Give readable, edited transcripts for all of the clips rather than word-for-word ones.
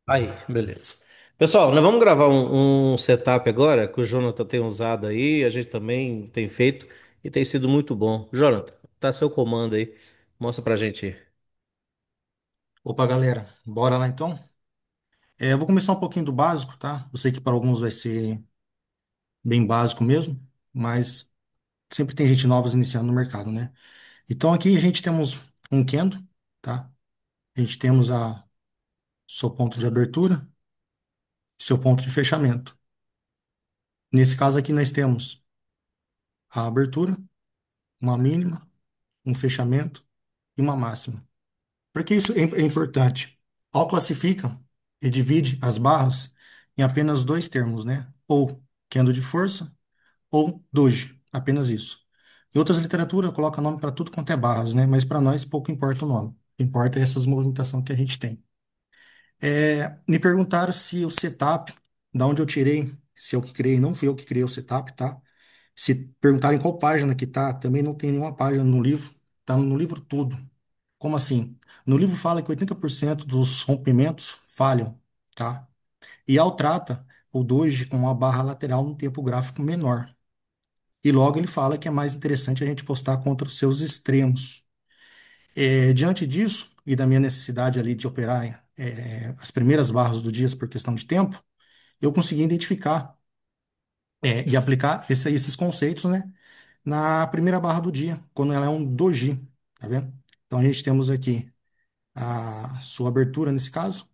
Aí, beleza. Pessoal, nós vamos gravar um setup agora que o Jonathan tem usado aí, a gente também tem feito e tem sido muito bom. Jonathan, tá seu comando aí. Mostra pra gente aí. Opa, galera, bora lá então? Eu vou começar um pouquinho do básico, tá? Eu sei que para alguns vai ser bem básico mesmo, mas sempre tem gente nova iniciando no mercado, né? Então aqui a gente temos um Kendo, tá? A gente temos a seu ponto de abertura, seu ponto de fechamento. Nesse caso aqui nós temos a abertura, uma mínima, um fechamento e uma máxima. Por que isso é importante? Ao classifica e divide as barras em apenas dois termos, né? Ou Kendo de força ou doji, apenas isso. Em outras literaturas, coloca nome para tudo quanto é barras, né? Mas para nós pouco importa o nome. O que importa é essas movimentações que a gente tem. Me perguntaram se o setup, da onde eu tirei, se eu que criei, não fui eu que criei o setup, tá? Se perguntarem qual página que tá, também não tem nenhuma página no livro, tá no livro todo. Como assim? No livro fala que 80% dos rompimentos falham, tá? E ao trata o doji com uma barra lateral num tempo gráfico menor. E logo ele fala que é mais interessante a gente postar contra os seus extremos. Diante disso, e da minha necessidade ali de operar as primeiras barras do dia por questão de tempo, eu consegui identificar e aplicar esses conceitos, né, na primeira barra do dia, quando ela é um doji, tá vendo? Então a gente temos aqui a sua abertura nesse caso,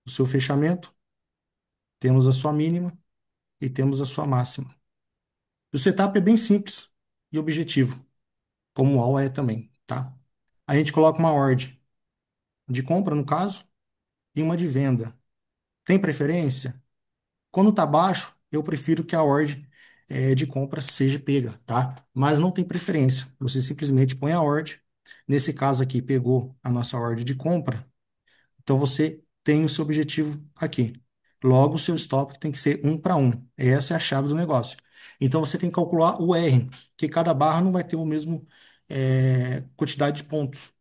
o seu fechamento, temos a sua mínima e temos a sua máxima. O setup é bem simples e objetivo, como o AL é também, tá? A gente coloca uma ordem de compra, no caso, e uma de venda. Tem preferência? Quando está baixo, eu prefiro que a ordem de compra seja pega, tá? Mas não tem preferência. Você simplesmente põe a ordem. Nesse caso aqui, pegou a nossa ordem de compra. Então você tem o seu objetivo aqui. Logo, o seu stop tem que ser um para um. Essa é a chave do negócio. Então você tem que calcular o R, que cada barra não vai ter o mesmo quantidade de pontos.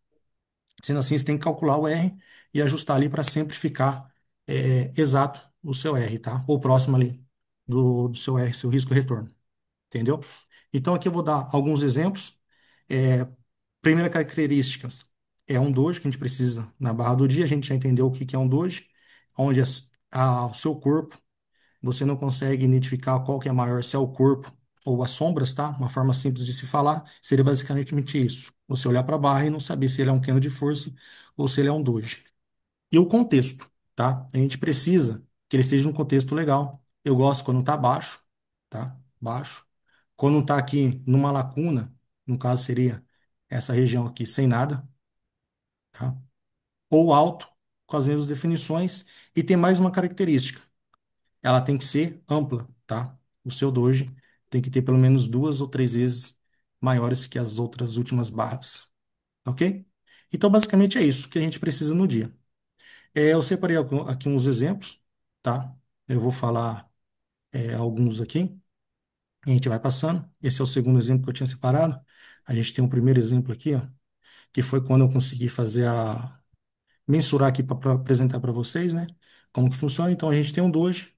Sendo assim, você tem que calcular o R e ajustar ali para sempre ficar exato o seu R, tá? Ou próximo ali do seu R, seu risco retorno. Entendeu? Então, aqui eu vou dar alguns exemplos. É, Primeira característica é um doji que a gente precisa na barra do dia. A gente já entendeu o que que é um doji, onde o seu corpo você não consegue identificar qual que é maior, se é o corpo ou as sombras, tá? Uma forma simples de se falar seria basicamente isso. Você olhar para a barra e não saber se ele é um Kendo de força ou se ele é um doji. E o contexto, tá? A gente precisa que ele esteja num contexto legal. Eu gosto quando está baixo, tá? Baixo. Quando está aqui numa lacuna, no caso seria essa região aqui sem nada, tá? Ou alto, com as mesmas definições. E tem mais uma característica. Ela tem que ser ampla, tá? O seu doji tem que ter pelo menos duas ou três vezes maiores que as outras últimas barras, ok? Então, basicamente é isso que a gente precisa no dia. Eu separei aqui uns exemplos, tá? Eu vou falar alguns aqui, e a gente vai passando. Esse é o segundo exemplo que eu tinha separado. A gente tem um primeiro exemplo aqui, ó, que foi quando eu consegui fazer mensurar aqui para apresentar para vocês, né? Como que funciona. Então, a gente tem um doji.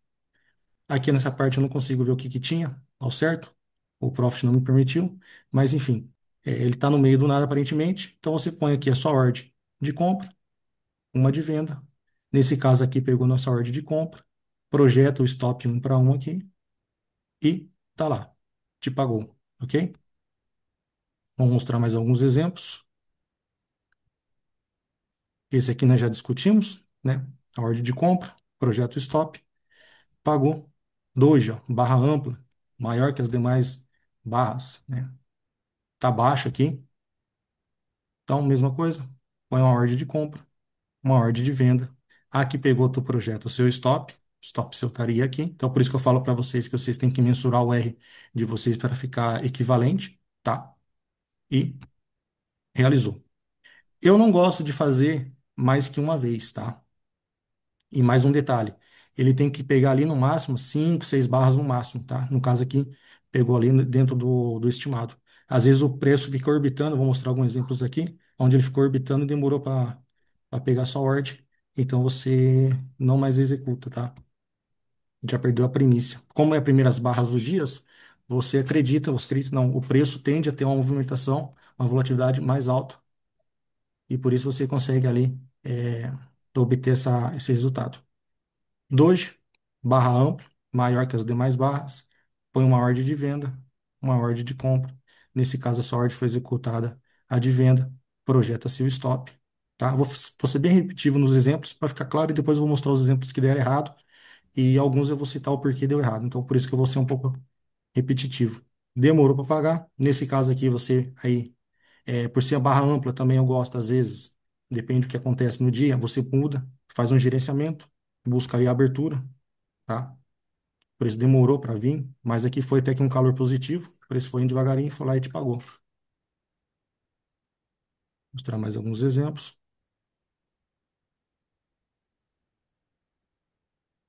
Aqui nessa parte eu não consigo ver o que que tinha, ao certo. O Profit não me permitiu, mas enfim, ele está no meio do nada aparentemente. Então você põe aqui a sua ordem de compra, uma de venda. Nesse caso aqui pegou nossa ordem de compra, projeta o stop um para um aqui e tá lá, te pagou, ok? Vamos mostrar mais alguns exemplos. Esse aqui nós já discutimos, né? A ordem de compra, projeta o stop, pagou. Doja, ó, barra ampla, maior que as demais barras, né? Tá baixo aqui. Então, mesma coisa. Põe uma ordem de compra, uma ordem de venda. Aqui pegou o teu projeto, o seu stop. Stop seu estaria aqui. Então, por isso que eu falo para vocês que vocês têm que mensurar o R de vocês para ficar equivalente, tá? E realizou. Eu não gosto de fazer mais que uma vez, tá? E mais um detalhe, ele tem que pegar ali no máximo 5, 6 barras no máximo, tá? No caso aqui, pegou ali dentro do estimado. Às vezes o preço fica orbitando, vou mostrar alguns exemplos aqui, onde ele ficou orbitando e demorou para pegar sua ordem. então você não mais executa, tá? Já perdeu a primícia. Como é as primeiras barras dos dias, você acredita não, o preço tende a ter uma movimentação, uma volatilidade mais alta, e por isso você consegue ali obter esse resultado. Doji, barra ampla, maior que as demais barras, põe uma ordem de venda, uma ordem de compra. Nesse caso, a sua ordem foi executada a de venda, projeta-se o stop. Tá? Vou ser bem repetitivo nos exemplos para ficar claro e depois eu vou mostrar os exemplos que deram errado e alguns eu vou citar o porquê deu errado. Então, por isso que eu vou ser um pouco repetitivo. Demorou para pagar. Nesse caso aqui, você aí, por ser a barra ampla, também eu gosto, às vezes, depende do que acontece no dia, você muda, faz um gerenciamento, busca ali a abertura, tá? O preço demorou para vir, mas aqui foi até que um calor positivo, o preço foi indo devagarinho, foi lá e te pagou. Vou mostrar mais alguns exemplos.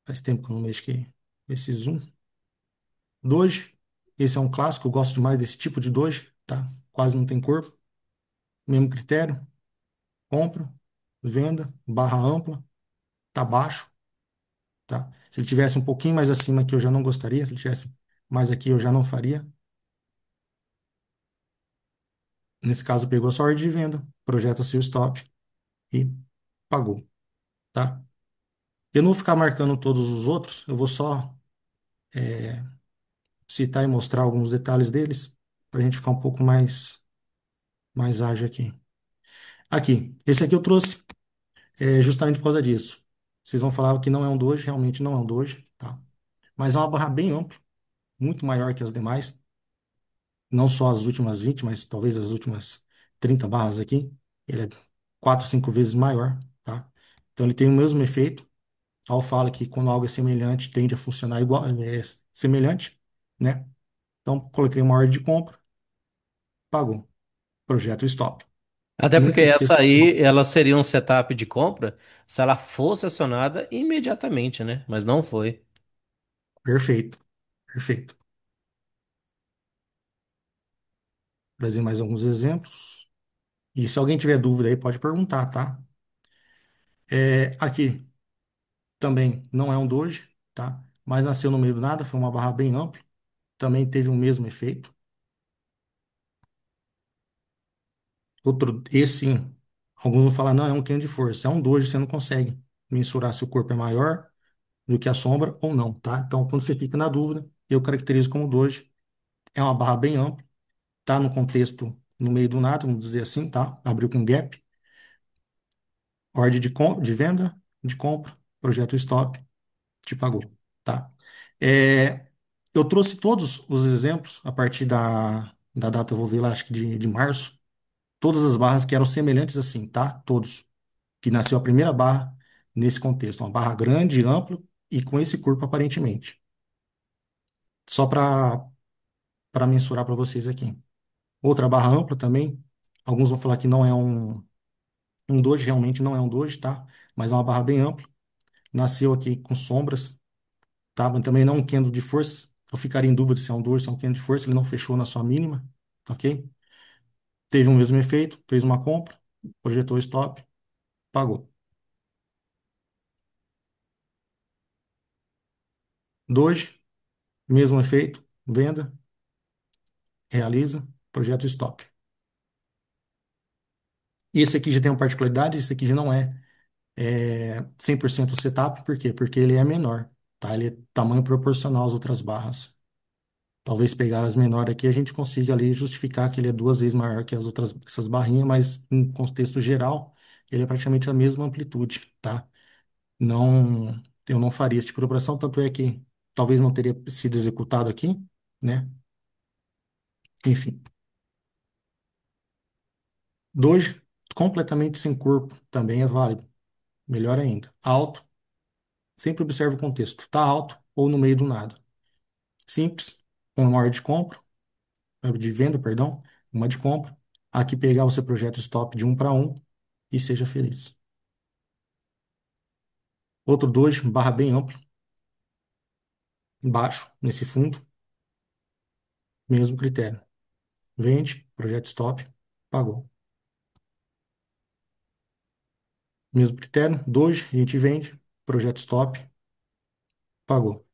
Faz tempo que eu não mexo aqui. Esse zoom. Doji, esse é um clássico, eu gosto demais desse tipo de doji, tá? Quase não tem corpo. Mesmo critério, compra, venda, barra ampla, tá baixo, tá? Se ele tivesse um pouquinho mais acima aqui, eu já não gostaria. Se ele tivesse mais aqui, eu já não faria. Nesse caso, pegou só a ordem de venda, projeta seu stop e pagou, tá? Eu não vou ficar marcando todos os outros, eu vou só citar e mostrar alguns detalhes deles, para a gente ficar um pouco mais ágil aqui. Aqui, esse aqui eu trouxe justamente por causa disso. Vocês vão falar que não é um doji, realmente não é um doji, tá? Mas é uma barra bem ampla, muito maior que as demais, não só as últimas 20, mas talvez as últimas 30 barras aqui. Ele é 4, 5 vezes maior, tá? Então ele tem o mesmo efeito. Ao fala que quando algo é semelhante, tende a funcionar igual, semelhante, né? Então, coloquei uma ordem de compra, pagou. Projeto stop. Até porque Nunca esqueça. essa aí, ela seria um setup de compra se ela fosse acionada imediatamente, né? Mas não foi. Perfeito, perfeito. Trazer mais alguns exemplos. E se alguém tiver dúvida aí, pode perguntar, tá? Aqui também não é um doji, tá? Mas nasceu no meio do nada, foi uma barra bem ampla. Também teve o mesmo efeito. Esse sim, alguns vão falar, não, é um canhão de força. É um doji, você não consegue mensurar se o corpo é maior do que a sombra ou não, tá? Então, quando você fica na dúvida, eu caracterizo como doji. É uma barra bem ampla, tá no contexto, no meio do nada, vamos dizer assim, tá? Abriu com gap, ordem de venda, de compra, projeto stop, te pagou, tá? É, eu trouxe todos os exemplos a partir da data, eu vou ver lá, acho que de março, todas as barras que eram semelhantes assim, tá? Todos. Que nasceu a primeira barra nesse contexto, uma barra grande, ampla e com esse corpo aparentemente. Só para mensurar para vocês aqui. Outra barra ampla também, alguns vão falar que não é um doji, realmente não é um doji, tá? Mas é uma barra bem ampla. Nasceu aqui com sombras, tá? Mas também não é um candle de força. Eu ficaria em dúvida se é um doji, se é um candle de força. Ele não fechou na sua mínima, ok? Teve o mesmo efeito, fez uma compra, projetou stop, pagou. Doji, mesmo efeito, venda, realiza, projeto stop. E esse aqui já tem uma particularidade, esse aqui já não é 100% setup, por quê? Porque ele é menor, tá? Ele é tamanho proporcional às outras barras. Talvez pegar as menores aqui a gente consiga ali justificar que ele é duas vezes maior que as outras, essas barrinhas, mas em contexto geral, ele é praticamente a mesma amplitude, tá? Não, eu não faria esse tipo de operação, tanto é que talvez não teria sido executado aqui, né? Enfim, dois completamente sem corpo também é válido, melhor ainda. Alto, sempre observe o contexto, tá alto ou no meio do nada. Simples, uma ordem de compra, de venda, perdão, uma de compra. Aqui pegar você projeta stop de um para um e seja feliz. Outro dois, barra bem amplo, baixo, nesse fundo, mesmo critério. Vende, projeta stop, pagou. mesmo critério. Doge, a gente vende, projeto stop, pagou.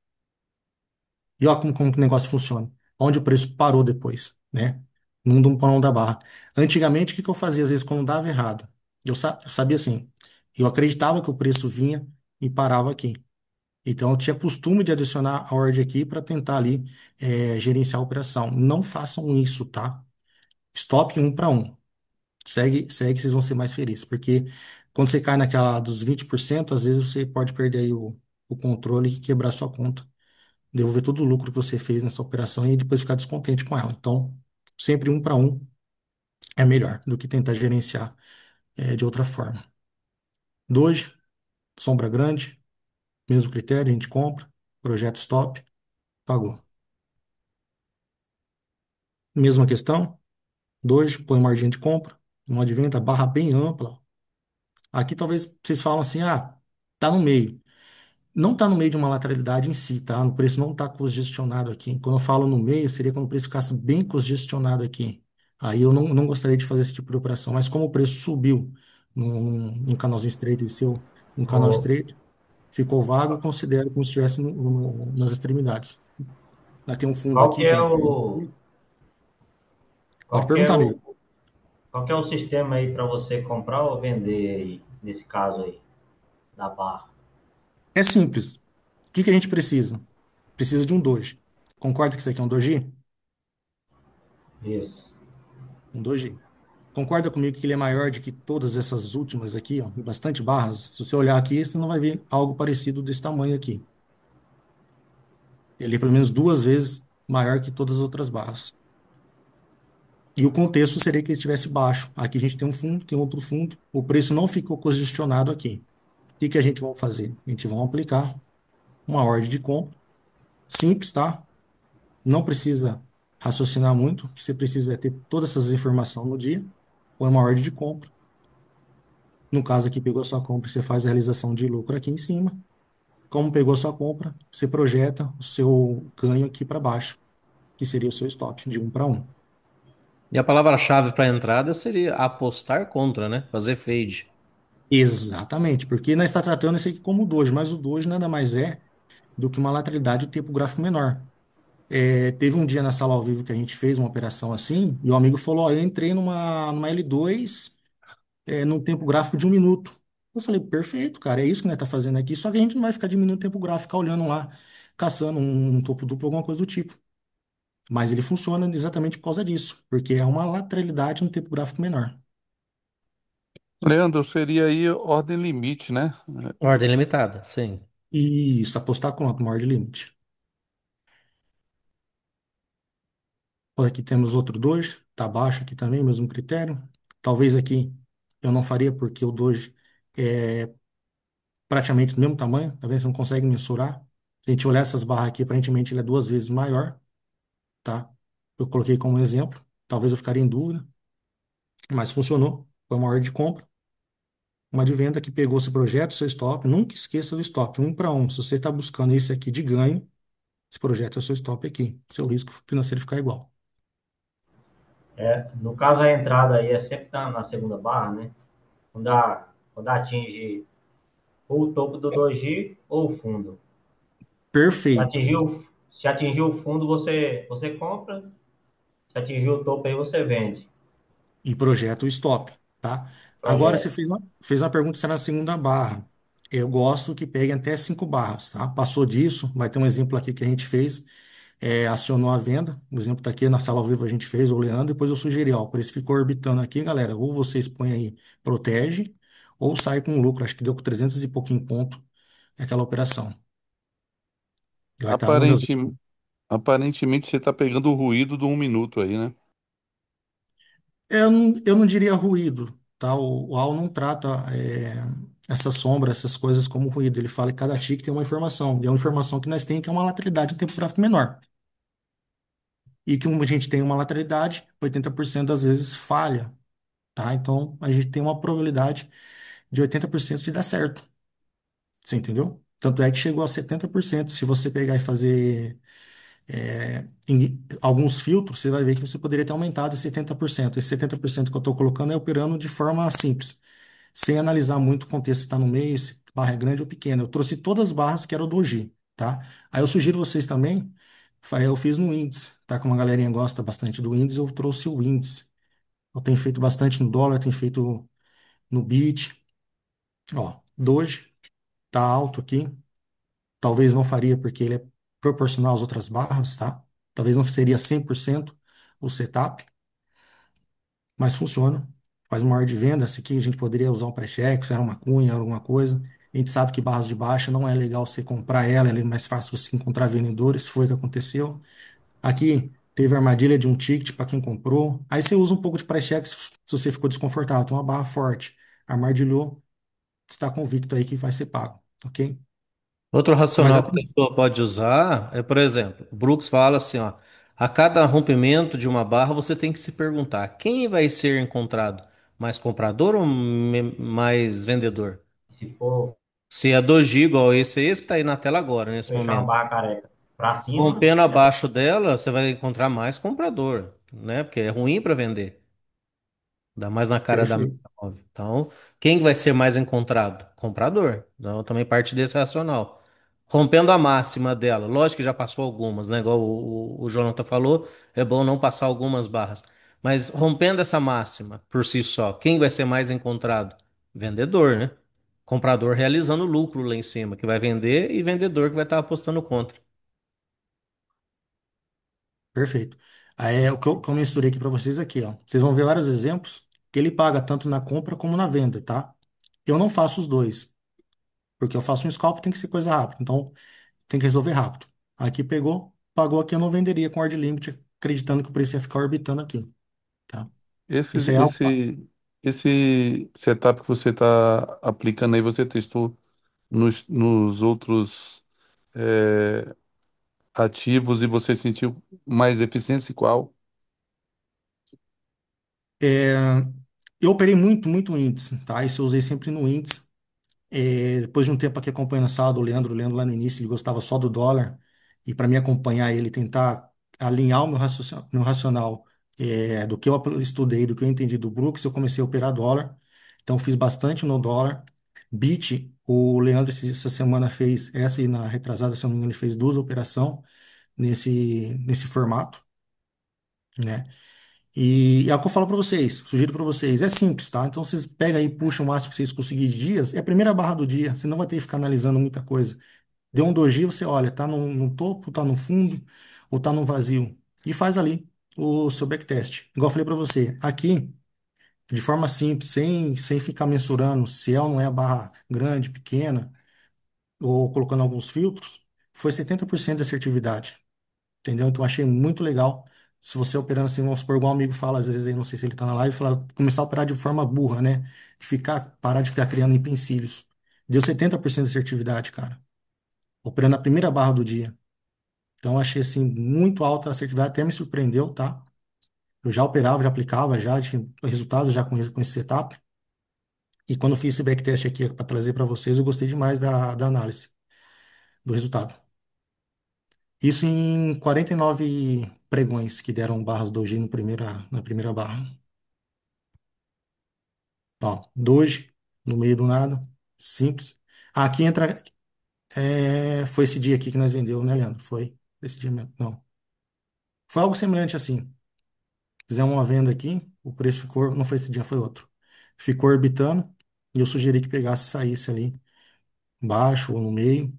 E olha como que o negócio funciona. Onde o preço parou depois, né? Num pão da barra. Antigamente, o que que eu fazia às vezes quando dava errado? Eu sabia assim, eu acreditava que o preço vinha e parava aqui. Então, eu tinha costume de adicionar a ordem aqui para tentar ali gerenciar a operação. Não façam isso, tá? Stop um para um. Segue, segue, vocês vão ser mais felizes. Porque quando você cai naquela dos 20%, às vezes você pode perder aí o controle e quebrar sua conta, devolver todo o lucro que você fez nessa operação e depois ficar descontente com ela. Então, sempre um para um é melhor do que tentar gerenciar de outra forma. Doge, sombra grande, mesmo critério, a gente compra, projeto stop, pagou. Mesma questão, doge, põe margem de compra, uma de venda, barra bem ampla. Aqui talvez vocês falam assim, ah, tá no meio. Não está no meio de uma lateralidade em si, tá? O preço não está congestionado aqui. Quando eu falo no meio, seria quando o preço ficasse bem congestionado aqui. Aí eu não gostaria de fazer esse tipo de operação. Mas como o preço subiu num canalzinho estreito e seu um canal O, estreito, ficou vago, eu considero como se estivesse nas extremidades. Aí tem um fundo qual aqui que que é a gente... o, Pode qual que é perguntar, o, amigo. qual que é o sistema aí para você comprar ou vender aí, nesse caso aí, da barra? É simples. O que que a gente precisa? Precisa de um doji. Concorda que isso aqui é um doji? Isso. Um doji. Concorda comigo que ele é maior do que todas essas últimas aqui, ó, e bastante barras? Se você olhar aqui, você não vai ver algo parecido desse tamanho aqui. Ele é pelo menos duas vezes maior que todas as outras barras. E o contexto seria que ele estivesse baixo. Aqui a gente tem um fundo, tem outro fundo. O preço não ficou congestionado aqui. O que que a gente vai fazer? A gente vai aplicar uma ordem de compra simples, tá? Não precisa raciocinar muito. O que você precisa é ter todas essas informações no dia. Põe uma ordem de compra. No caso aqui, pegou a sua compra, você faz a realização de lucro aqui em cima. Como pegou a sua compra, você projeta o seu ganho aqui para baixo, que seria o seu stop de um para um. E a palavra-chave para entrada seria apostar contra, né? Fazer fade. Exatamente, porque nós está tratando isso aqui como doji, mas o doji nada mais é do que uma lateralidade de tempo gráfico menor. Teve um dia na sala ao vivo que a gente fez uma operação assim, e o amigo falou: Ó, eu entrei numa L2 num tempo gráfico de 1 minuto. Eu falei: perfeito, cara, é isso que nós está fazendo aqui, só que a gente não vai ficar diminuindo o tempo gráfico, ficar olhando lá, caçando um topo duplo, alguma coisa do tipo. Mas ele funciona exatamente por causa disso, porque é uma lateralidade no tempo gráfico menor. Leandro, seria aí ordem limite, né? Ordem limitada, sim. E isso, apostar quanto? Maior de limite. Olha, aqui temos outro dois, tá baixo aqui também, mesmo critério. Talvez aqui eu não faria, porque o dois é praticamente do mesmo tamanho, tá vendo? Você não consegue mensurar. Se a gente olhar essas barras aqui, aparentemente ele é duas vezes maior, tá? Eu coloquei como exemplo, talvez eu ficaria em dúvida, mas funcionou. Foi uma ordem de compra. Uma de venda que pegou seu projeto, seu stop, nunca esqueça do stop, um para um. Se você está buscando esse aqui de ganho, esse projeto é o seu stop aqui. Seu risco financeiro ficar igual. No caso, a entrada aí é sempre na segunda barra, né? Quando atinge ou o topo do doji ou o fundo. Se Perfeito. atingiu, se atingiu o fundo, você compra. Se atingiu o topo aí, você vende. E projeta o stop, tá? Agora você Projeto. fez uma pergunta se era na segunda barra. Eu gosto que pegue até 5 barras, tá? Passou disso, vai ter um exemplo aqui que a gente fez, acionou a venda. O exemplo está aqui na sala ao vivo a gente fez, o Leandro, depois eu sugeri, ó, o preço ficou orbitando aqui, galera. Ou vocês põem aí, protege, ou sai com lucro. Acho que deu com 300 e pouquinho ponto aquela operação. Vai estar no meus. Aparente, aparentemente você está pegando o ruído do 1 minuto aí, né? Eu não diria ruído, tá? O AL não trata essa sombra, essas coisas como ruído. Ele fala que cada tique tem uma informação. E é uma informação que nós temos que é uma lateralidade em tempo gráfico menor. E que a gente tem uma lateralidade, 80% das vezes falha, tá? Então, a gente tem uma probabilidade de 80% de dar certo. Você entendeu? Tanto é que chegou a 70%. Se você pegar e fazer alguns filtros, você vai ver que você poderia ter aumentado esse 70%. Esse 70% que eu estou colocando é operando de forma simples. sem analisar muito o contexto se está no meio, se a barra é grande ou pequena. Eu trouxe todas as barras que era o doji, tá? Aí eu sugiro vocês também, eu fiz no índice, tá? Como a galerinha gosta bastante do índice, eu trouxe o índice. Eu tenho feito bastante no dólar, tenho feito no bit. Ó, doji tá alto aqui. Talvez não faria porque ele é proporcional às outras barras, tá? Talvez não seria 100% o setup, mas funciona. Faz uma ordem de venda. Esse aqui a gente poderia usar um pré-cheque, se era uma cunha, alguma coisa. A gente sabe que barras de baixa não é legal você comprar ela, é mais fácil você encontrar vendedores, foi o que aconteceu. Aqui teve armadilha de um ticket para quem comprou. Aí você usa um pouco de pré-cheque se você ficou desconfortável. Tem uma barra forte, armadilhou, está convicto aí que vai ser pago, ok? Outro Mas racional a que a pessoa pode usar é, por exemplo, o Brooks fala assim, ó, a cada rompimento de uma barra você tem que se perguntar, quem vai ser encontrado? Mais comprador ou mais vendedor? Se for Se é doji igual esse que está aí na tela agora, nesse fechar uma momento. barra careca para cima, Rompendo abaixo dela, você vai encontrar mais comprador, né? Porque é ruim para vender. Dá mais na cara da perfeito. 9. Então, quem vai ser mais encontrado? Comprador. Então, também parte desse racional. Rompendo a máxima dela. Lógico que já passou algumas, né? Igual o Jonathan falou, é bom não passar algumas barras. Mas rompendo essa máxima por si só, quem vai ser mais encontrado? Vendedor, né? Comprador realizando lucro lá em cima, que vai vender, e vendedor que vai estar apostando contra. Perfeito. Aí é o que eu misturei aqui para vocês aqui, ó. Vocês vão ver vários exemplos que ele paga tanto na compra como na venda, tá? Eu não faço os dois, porque eu faço um scalp, tem que ser coisa rápida, então tem que resolver rápido. Aqui pegou, pagou aqui, eu não venderia com hard limit, acreditando que o preço ia ficar orbitando aqui, tá? Esse, Isso aí é algo. esse setup que você está aplicando aí, você testou nos outros é, ativos e você sentiu mais eficiência em qual? É, eu operei muito índice, tá? Isso eu usei sempre no índice. Depois de um tempo aqui acompanhando a sala do Leandro, o Leandro lá no início, ele gostava só do dólar, e para mim acompanhar ele, tentar alinhar o meu racional do que eu estudei, do que eu entendi do Brooks, eu comecei a operar dólar, então fiz bastante no dólar. Bit, o Leandro essa semana fez, essa e na retrasada, se eu não me engano, ele fez duas operações nesse formato, né? E é o que eu falo para vocês, sugiro para vocês, é simples, tá? Então vocês pegam aí, puxam o máximo que vocês conseguirem de dias, é a primeira barra do dia, você não vai ter que ficar analisando muita coisa. Deu um doji, você olha, tá no topo, tá no fundo ou tá no vazio. E faz ali o seu backtest. Igual eu falei para você, aqui, de forma simples, sem ficar mensurando se é ou não é a barra grande, pequena, ou colocando alguns filtros, foi 70% de assertividade. Entendeu? Então, eu achei muito legal. Se você operando assim, vamos supor, igual um amigo fala, às vezes, aí, não sei se ele tá na live, fala, começar a operar de forma burra, né? Parar de ficar criando empecilhos. Deu 70% de assertividade, cara. Operando a primeira barra do dia. Então, eu achei, assim, muito alta a assertividade, até me surpreendeu, tá? Eu já operava, já aplicava, já tinha resultados já com esse setup. E quando eu fiz esse backtest aqui para trazer para vocês, eu gostei demais da análise, do resultado. Isso em 49 pregões que deram barras doji no na primeira barra. Ó, doji, no meio do nada, simples. Aqui entra, foi esse dia aqui que nós vendeu, né, Leandro? Foi esse dia mesmo? Não. Foi algo semelhante assim. Fizemos uma venda aqui, o preço ficou, não foi esse dia, foi outro. Ficou orbitando e eu sugeri que pegasse e saísse ali, baixo ou no meio.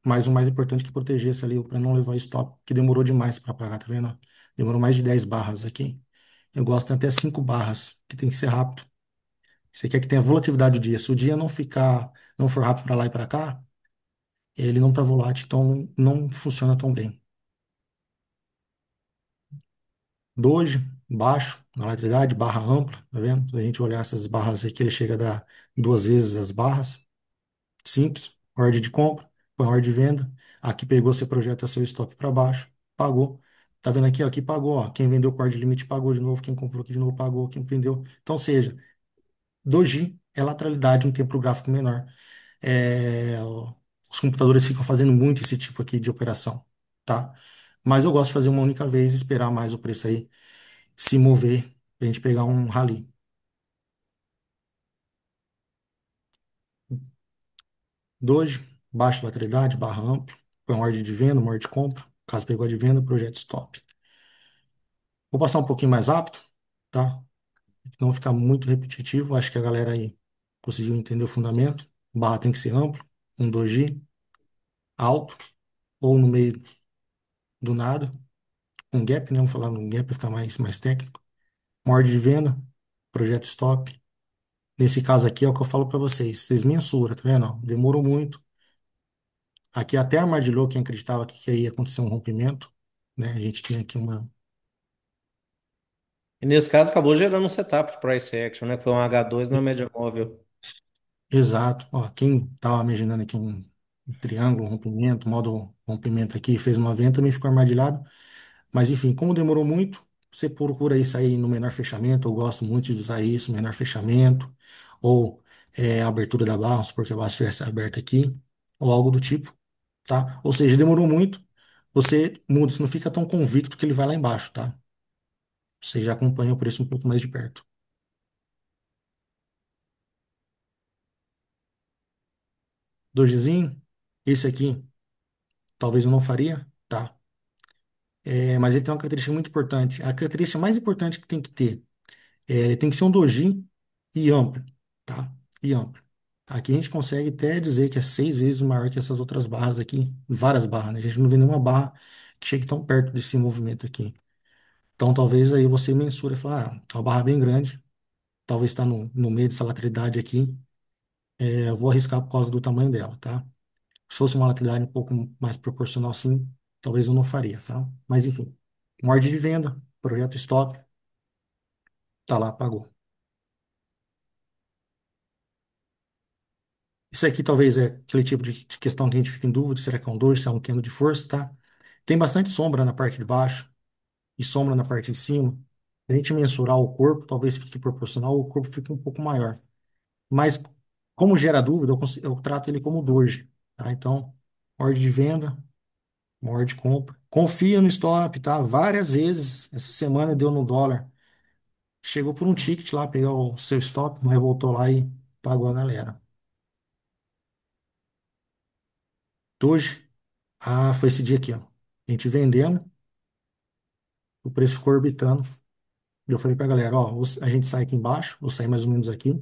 Mas o mais importante é que protegesse ali para não levar stop, que demorou demais para pagar, tá vendo? Demorou mais de 10 barras aqui. Eu gosto até 5 barras, que tem que ser rápido. Você quer que tenha volatilidade do dia. Se o dia não for rápido para lá e para cá, ele não tá volátil, então não funciona tão bem. Doji, baixo, na lateralidade, barra ampla, tá vendo? Se a gente olhar essas barras aqui, ele chega a dar duas vezes as barras. Simples, ordem de compra, põe ordem de venda. Aqui pegou, você projeta seu stop para baixo, pagou. Tá vendo aqui, ó, aqui pagou, ó. Quem vendeu com ordem limite pagou de novo, quem comprou aqui de novo pagou, quem vendeu. Então, seja, doji é lateralidade, um tempo gráfico menor. Os computadores ficam fazendo muito esse tipo aqui de operação, tá? Mas eu gosto de fazer uma única vez e esperar mais o preço aí se mover pra gente pegar um rally. Doji, baixa lateralidade, barra amplo, põe uma ordem de venda, uma ordem de compra. Caso pegou a de venda, projeto stop. Vou passar um pouquinho mais rápido, tá? Não ficar muito repetitivo. Acho que a galera aí conseguiu entender o fundamento. Barra tem que ser amplo, um doji, alto, ou no meio do nada, um gap, né? Vamos falar no gap para ficar mais técnico. Uma ordem de venda, projeto stop. Nesse caso aqui é o que eu falo para vocês. Vocês mensuram, tá vendo? Ó, demorou muito. Aqui até armadilhou quem acreditava que ia acontecer um rompimento, né? A gente tinha aqui uma. E nesse caso acabou gerando um setup de price action, né? Que foi um H2 na média móvel. Exato. Ó, quem estava imaginando aqui um triângulo, um rompimento, modo rompimento aqui, fez uma venda, também ficou armadilhado. Mas enfim, como demorou muito, você procura aí sair no menor fechamento. Eu gosto muito de usar isso, menor fechamento, ou a abertura da barra, porque a barra estivesse aberta aqui, ou algo do tipo, tá? Ou seja, demorou muito, você muda, você não fica tão convicto que ele vai lá embaixo, tá? Você já acompanha o preço um pouco mais de perto. Dogezinho, esse aqui, talvez eu não faria, tá? Mas ele tem uma característica muito importante. A característica mais importante que tem que ter, ele tem que ser um doji e amplo, tá? E amplo. Aqui a gente consegue até dizer que é 6 vezes maior que essas outras barras aqui, várias barras, né? A gente não vê nenhuma barra que chegue tão perto desse movimento aqui. Então talvez aí você mensura e fala, é uma barra bem grande, talvez está no meio dessa lateralidade aqui, eu vou arriscar por causa do tamanho dela, tá? Se fosse uma lateralidade um pouco mais proporcional assim, talvez eu não faria, tá? Mas enfim, uma ordem de venda, projeto stop, tá lá, pagou. Isso aqui talvez é aquele tipo de questão que a gente fica em dúvida, será que é um 2, se é um cano de força, tá? Tem bastante sombra na parte de baixo e sombra na parte de cima. Se a gente mensurar o corpo, talvez fique proporcional, o corpo fique um pouco maior. Mas, como gera dúvida, eu trato ele como doji, tá? Então, ordem de venda, uma ordem de compra. Confia no stop, tá? Várias vezes, essa semana deu no dólar. Chegou por um ticket lá, pegar o seu stop, mas voltou lá e pagou a galera. Doji, foi esse dia aqui, ó. A gente vendendo, o preço ficou orbitando. Eu falei pra galera, ó, a gente sai aqui embaixo, vou sair mais ou menos aqui.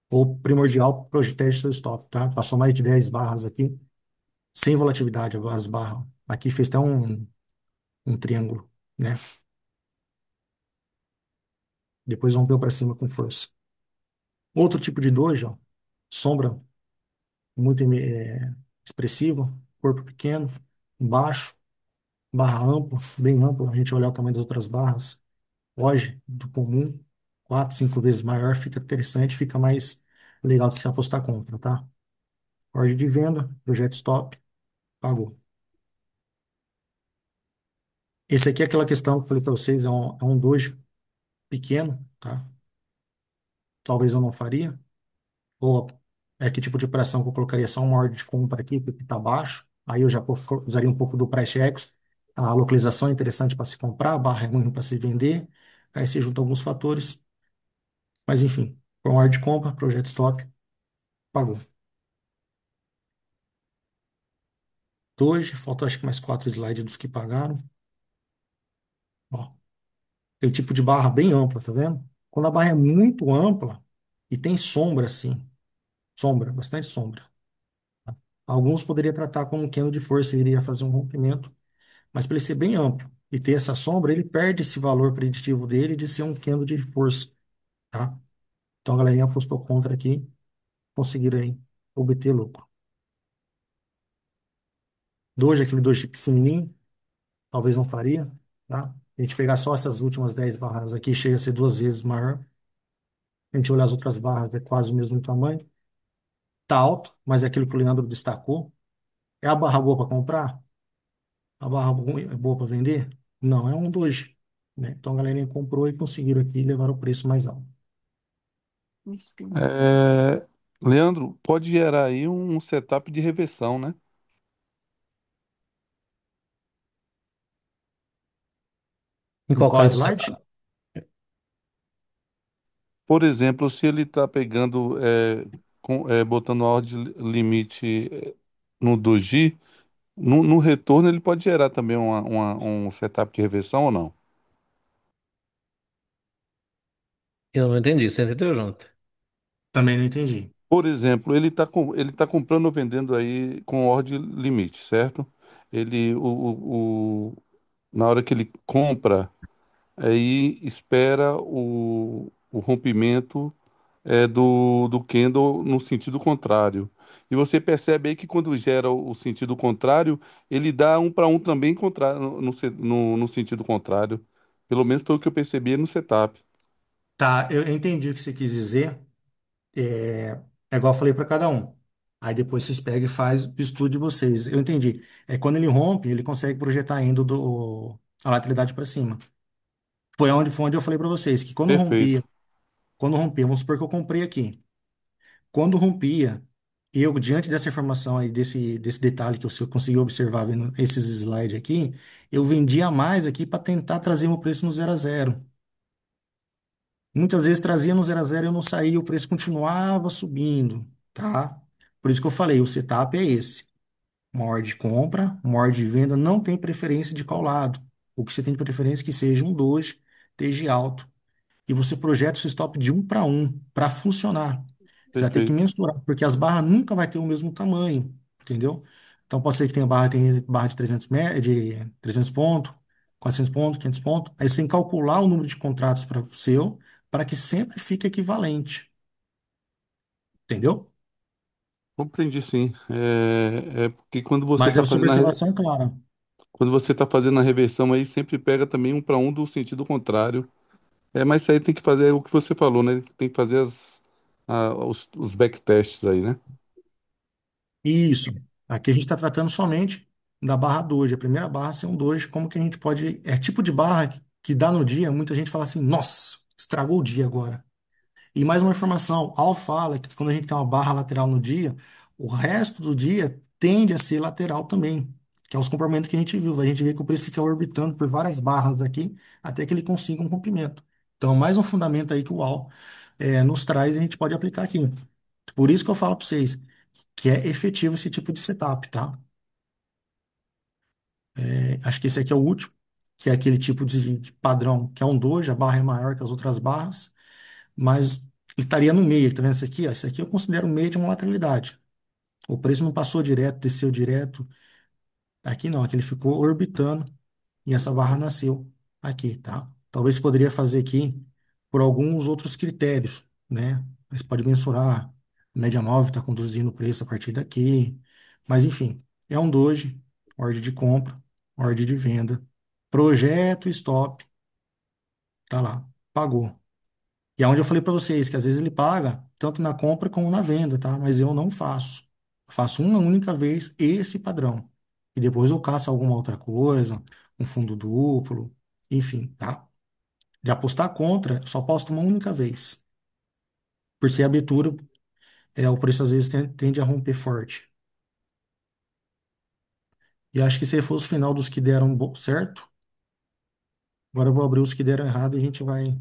O primordial, protege seu stop, tá? Passou mais de 10 barras aqui, sem volatilidade, as barras. Aqui fez até um triângulo, né? Depois rompeu para cima com força. Outro tipo de doji, ó, sombra muito expressiva, corpo pequeno, baixo, barra ampla, bem ampla. A gente olhar o tamanho das outras barras, foge do comum, 4, 5 vezes maior, fica interessante, fica mais legal de se apostar contra, tá? Ordem de venda, projeto stop, pagou. Esse aqui é aquela questão que eu falei para vocês, é um dojo pequeno, tá? Talvez eu não faria. Ou é que tipo de operação que eu colocaria só uma ordem de compra aqui, porque está baixo. Aí eu já usaria um pouco do price action. A localização é interessante para se comprar, a barra é ruim para se vender. Aí você junta alguns fatores. Mas enfim, foi uma ordem de compra, projeto stop, pagou. Doge, faltou acho que mais 4 slides dos que pagaram. Ó, aquele tipo de barra bem ampla, tá vendo? Quando a barra é muito ampla e tem sombra assim, sombra, bastante sombra. Alguns poderia tratar como um cano de força, ele iria fazer um rompimento, mas para ele ser bem amplo e ter essa sombra, ele perde esse valor preditivo dele de ser um cano de força, tá? Então a galerinha apostou contra aqui, conseguiram aí obter lucro. Doge, aquele doje pequenininho, talvez não faria, tá? A gente pegar só essas últimas 10 barras aqui, chega a ser 2 vezes maior. A gente olhar as outras barras, é quase o mesmo tamanho. Tá alto, mas é aquilo que o Leandro destacou. É a barra boa para comprar? A barra ruim é boa para vender? Não, é um doji, né? Então a galerinha comprou e conseguiram aqui levar o preço mais alto. É, Leandro, pode gerar aí um setup de reversão, né? Em Em qual qual caso você slide? Por exemplo, se ele está pegando. botando a ordem limite no doji, no retorno ele pode gerar também um setup de reversão ou não? Eu não entendi. Você entendeu, Jonathan? Também não entendi. Por exemplo, ele tá comprando ou vendendo aí com ordem limite, certo? Ele, na hora que ele compra, aí espera o rompimento do candle no sentido contrário. E você percebe aí que quando gera o sentido contrário, ele dá um para um também no sentido contrário. Pelo menos foi o que eu percebi no setup. Tá, eu entendi o que você quis dizer. É, é igual eu falei para cada um. Aí depois vocês pegam e faz o estudo de vocês. Eu entendi. É quando ele rompe, ele consegue projetar ainda a lateralidade para cima. Foi onde eu falei para vocês que Perfeito. quando rompia, vamos supor que eu comprei aqui. Quando rompia, eu, diante dessa informação aí, desse detalhe que eu consegui observar vendo esses slides aqui, eu vendia mais aqui para tentar trazer meu preço no zero a zero. Muitas vezes trazia no zero a zero e eu não saía, o preço continuava subindo, tá? Por isso que eu falei, o setup é esse. Uma ordem de compra, uma ordem de venda, não tem preferência de qual lado. O que você tem de preferência é que seja um doji, esteja alto. E você projeta o seu stop de um para funcionar. Você vai ter que Perfeito. mensurar, porque as barras nunca vai ter o mesmo tamanho, entendeu? Então pode ser que tenha barra de 300, de 300 pontos, 400 pontos, 500 pontos. Aí você tem que calcular o número de contratos para o seu, para que sempre fique equivalente, entendeu? Compreendi, sim. É porque quando você Mas está a sua fazendo observação é clara. quando você tá fazendo a reversão aí, sempre pega também um para um do sentido contrário. Mas isso aí tem que fazer o que você falou, né? Tem que fazer os backtests aí, né? Isso. Aqui a gente está tratando somente da barra doji. A primeira barra ser um doji, como que a gente pode. É tipo de barra que dá no dia, muita gente fala assim, nossa, estragou o dia agora. E mais uma informação, Al fala que quando a gente tem uma barra lateral no dia, o resto do dia tende a ser lateral também, que é os comportamentos que a gente viu. A gente vê que o preço fica orbitando por várias barras aqui, até que ele consiga um rompimento. Então, mais um fundamento aí que o Al nos traz e a gente pode aplicar aqui. Por isso que eu falo para vocês que é efetivo esse tipo de setup, tá? Acho que esse aqui é o último, que é aquele tipo de padrão, que é um doji, a barra é maior que as outras barras, mas ele estaria no meio, tá vendo isso aqui? Ó? Isso aqui eu considero o meio de uma lateralidade. O preço não passou direto, desceu direto. Aqui não, aqui ele ficou orbitando e essa barra nasceu aqui, tá? Talvez você poderia fazer aqui por alguns outros critérios, né? Você pode mensurar, a média móvel está conduzindo o preço a partir daqui, mas enfim, é um doji, ordem de compra, ordem de venda, projeto, stop, tá lá, pagou. E é onde eu falei para vocês que às vezes ele paga tanto na compra como na venda, tá? Mas eu não faço. Eu faço uma única vez esse padrão. E depois eu caço alguma outra coisa, um fundo duplo, enfim, tá? De apostar contra, eu só aposto uma única vez. Por ser abertura, o preço às vezes tende a romper forte. E acho que se fosse o final dos que deram certo, agora eu vou abrir os que deram errado e a gente vai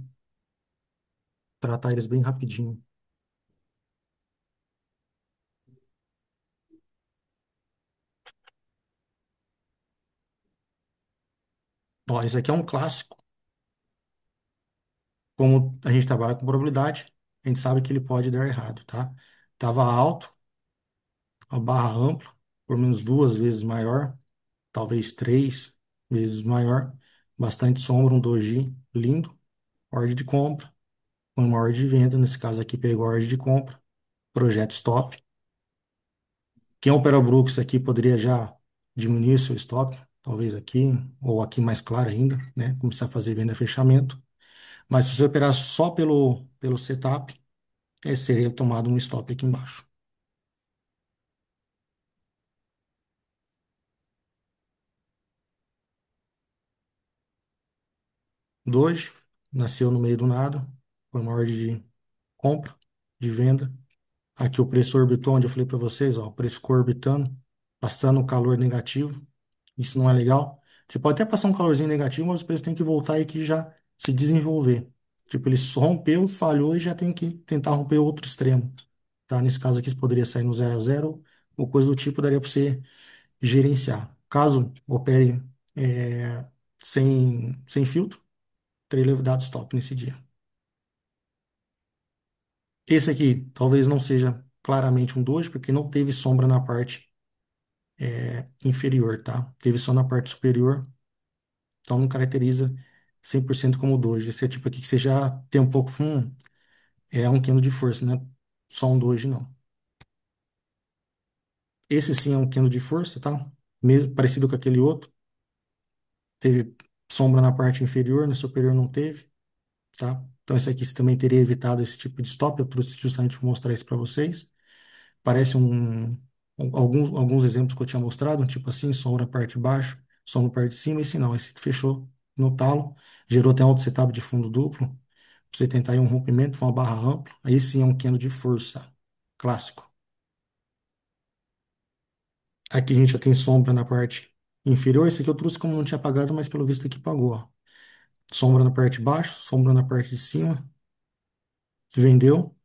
tratar eles bem rapidinho. Ó, esse aqui é um clássico. Como a gente trabalha com probabilidade, a gente sabe que ele pode dar errado, tá? Tava alto, a barra ampla, por menos duas vezes maior, talvez três vezes maior, bastante sombra, um doji lindo, ordem de compra, uma ordem de venda, nesse caso aqui pegou a ordem de compra, projeto stop. Quem opera o Brooks aqui poderia já diminuir seu stop, talvez aqui, ou aqui mais claro ainda, né? Começar a fazer venda e fechamento. Mas se você operar só pelo setup, seria tomado um stop aqui embaixo. Doge nasceu no meio do nada, foi uma ordem de compra, de venda. Aqui o preço orbitou, onde eu falei para vocês, ó, o preço ficou orbitando, passando um calor negativo. Isso não é legal. Você pode até passar um calorzinho negativo, mas o preço tem que voltar e que já se desenvolver. Tipo, ele rompeu, falhou e já tem que tentar romper outro extremo. tá? Nesse caso aqui, você poderia sair no 0 a 0 ou coisa do tipo, daria para você gerenciar. Caso opere sem filtro, teria dado stop nesse dia. Esse aqui talvez não seja claramente um doji, porque não teve sombra na parte inferior, tá? Teve só na parte superior, então não caracteriza 100% como doji. Esse é tipo aqui que você já tem um pouco, é um candle de força, né? Só um doji não. Esse sim é um candle de força, tá? Mesmo parecido com aquele outro. Teve sombra na parte inferior, na superior não teve, tá? Então esse aqui você também teria evitado esse tipo de stop. Eu trouxe justamente para mostrar isso para vocês. Parece alguns exemplos que eu tinha mostrado, um tipo assim, sombra na parte de baixo, sombra na parte de cima. Esse não, esse fechou no talo, gerou até um outro setup de fundo duplo. Pra você tentar aí um rompimento, foi uma barra ampla. Aí sim é um candle de força, clássico. Aqui a gente já tem sombra na parte inferior. Esse aqui eu trouxe como não tinha pagado, mas pelo visto aqui pagou, ó. Sombra na parte de baixo, sombra na parte de cima. Vendeu,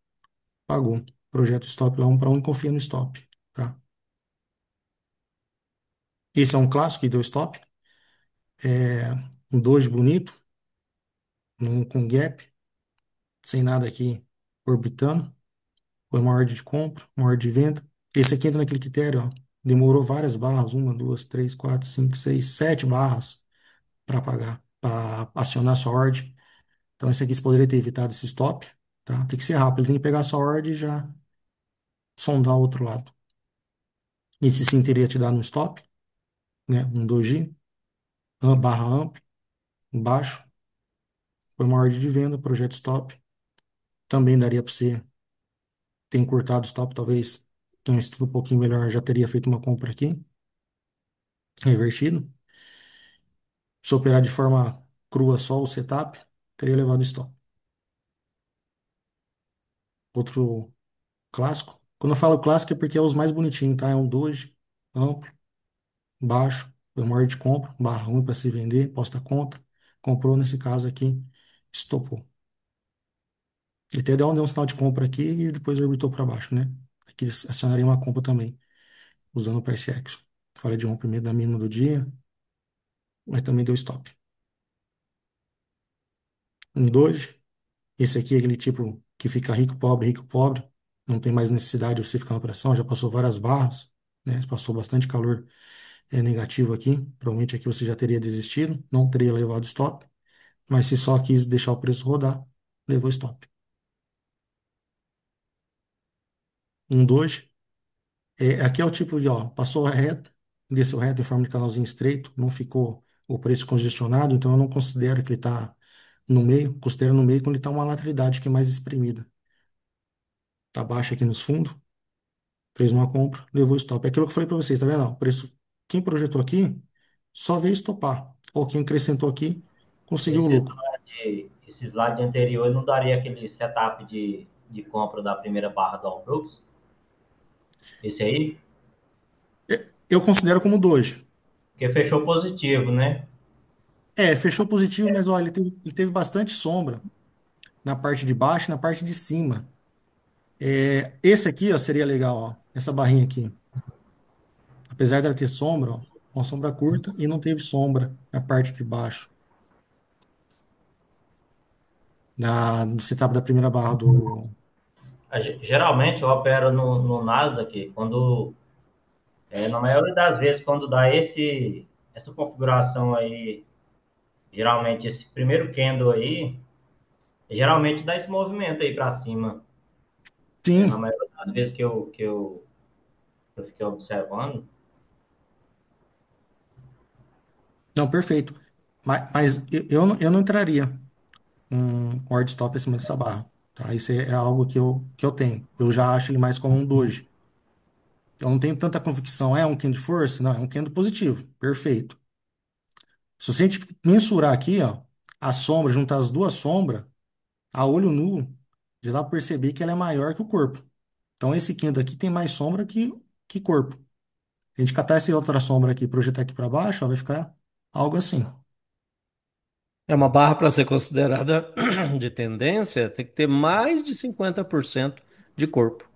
pagou. Projeto stop lá, um para um e confia no stop, tá? Esse é um clássico que deu stop. É um doji bonito, com gap, sem nada aqui orbitando. Foi uma ordem de compra, uma ordem de venda. Esse aqui entra naquele critério, ó. Demorou várias barras, uma, duas, três, quatro, cinco, seis, 7 barras para pagar, para acionar sua ordem. Então, esse aqui você poderia ter evitado esse stop, tá? Tem que ser rápido, ele tem que pegar a sua ordem e já sondar o outro lado. Esse sim teria te dado um stop, né? Um doji, barra ampla, embaixo. Foi uma ordem de venda, projeto stop. Também daria para você ter encurtado o stop, talvez tenha um estudo um pouquinho melhor, já teria feito uma compra aqui, revertido. Se operar de forma crua só o setup, teria levado o stop. Outro clássico. Quando eu falo clássico é porque é os mais bonitinhos, tá? É um doji, amplo, baixo, foi uma ordem de compra, barra ruim para se vender, posta contra. Comprou nesse caso aqui, estopou. Ele até deu um sinal de compra aqui e depois orbitou para baixo, né? Aqui acionaria uma compra também, usando o price action. Falei de rompimento da mínima do dia, mas também deu stop. Um doji, esse aqui é aquele tipo que fica rico, pobre, não tem mais necessidade de você ficar na operação, já passou várias barras, né? Passou bastante calor negativo aqui, provavelmente aqui você já teria desistido, não teria levado stop, mas se só quis deixar o preço rodar, levou stop. Um doji, aqui é o tipo de, ó, passou reto, desceu reto em forma de canalzinho estreito, não ficou o preço congestionado, então eu não considero que ele está no meio, considero no meio quando ele está uma lateralidade que é mais espremida. Tá baixo aqui nos fundos, fez uma compra, levou stop. É aquilo que eu falei para vocês, tá vendo? Ó, o preço, quem projetou aqui só veio estopar, ou quem acrescentou aqui conseguiu o lucro. Esse slide anterior não daria aquele setup de compra da primeira barra do All Brooks? Esse aí? Eu considero como doji. Porque fechou positivo, né? Fechou positivo, mas olha, ele teve bastante sombra na parte de baixo e na parte de cima. Esse aqui, ó, seria legal, ó, essa barrinha aqui. Apesar dela ter sombra, ó, uma sombra curta e não teve sombra na parte de baixo do setup da primeira barra do. Geralmente eu opero no Nasdaq quando, na maioria das vezes, quando dá essa configuração aí, geralmente esse primeiro candle aí, geralmente dá esse movimento aí para cima. Na Sim, maioria das vezes que eu fiquei observando. não, perfeito. Mas eu não entraria com hard stop acima dessa barra. Tá? Isso é algo que eu tenho. Eu já acho ele mais como um doji. Eu não tenho tanta convicção. É um candle de força? Não, é um candle positivo. Perfeito. Se você mensurar aqui, ó, a sombra, juntar as duas sombras, a olho nu, já dá para perceber que ela é maior que o corpo. Então, esse quinto aqui tem mais sombra que corpo. A gente catar essa outra sombra aqui e projetar aqui para baixo, ó, vai ficar algo assim. É uma barra para ser considerada de tendência, tem que ter mais de 50% de corpo.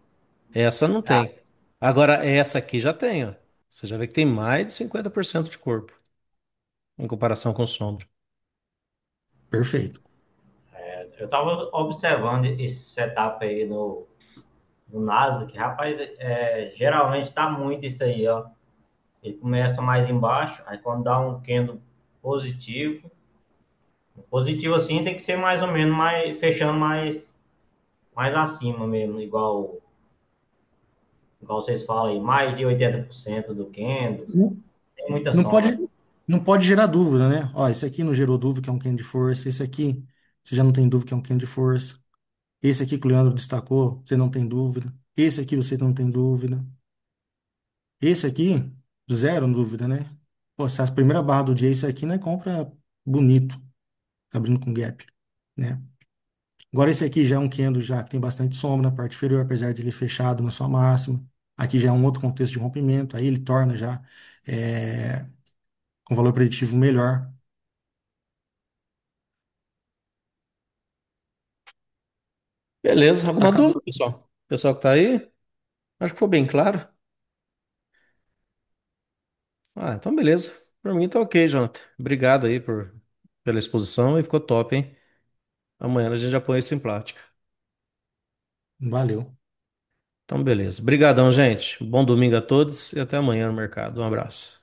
Essa não tem. Agora, essa aqui já tem, ó. Você já vê que tem mais de 50% de corpo em comparação com sombra. Perfeito. Eu estava observando esse setup aí no Nasdaq, rapaz, geralmente tá muito isso aí, ó. Ele começa mais embaixo, aí quando dá um candle positivo, positivo assim tem que ser mais ou menos mais, fechando mais acima mesmo, igual vocês falam aí, mais de 80% do candle, Não, tem muita não sombra. pode, não pode gerar dúvida, né? Ó, esse aqui não gerou dúvida que é um candle de força. Esse aqui, você já não tem dúvida que é um candle de força. Esse aqui que o Leandro destacou, você não tem dúvida. Esse aqui você não tem dúvida. Esse aqui, zero dúvida, né? Pô, se a primeira barra do dia é esse aqui, né? Compra bonito, abrindo com gap, né? Agora esse aqui já é um candle já que tem bastante sombra na parte inferior, apesar de ele fechado na sua máxima. Aqui já é um outro contexto de rompimento, aí ele torna já é, com valor preditivo melhor. Beleza. Alguma Acaba- dúvida, pessoal? Pessoal que tá aí? Acho que foi bem claro. Ah, então beleza. Por mim tá ok, Jonathan. Obrigado aí pela exposição e ficou top, hein? Amanhã a gente já põe isso em prática. Valeu. Então, beleza. Obrigadão, gente. Bom domingo a todos e até amanhã no mercado. Um abraço.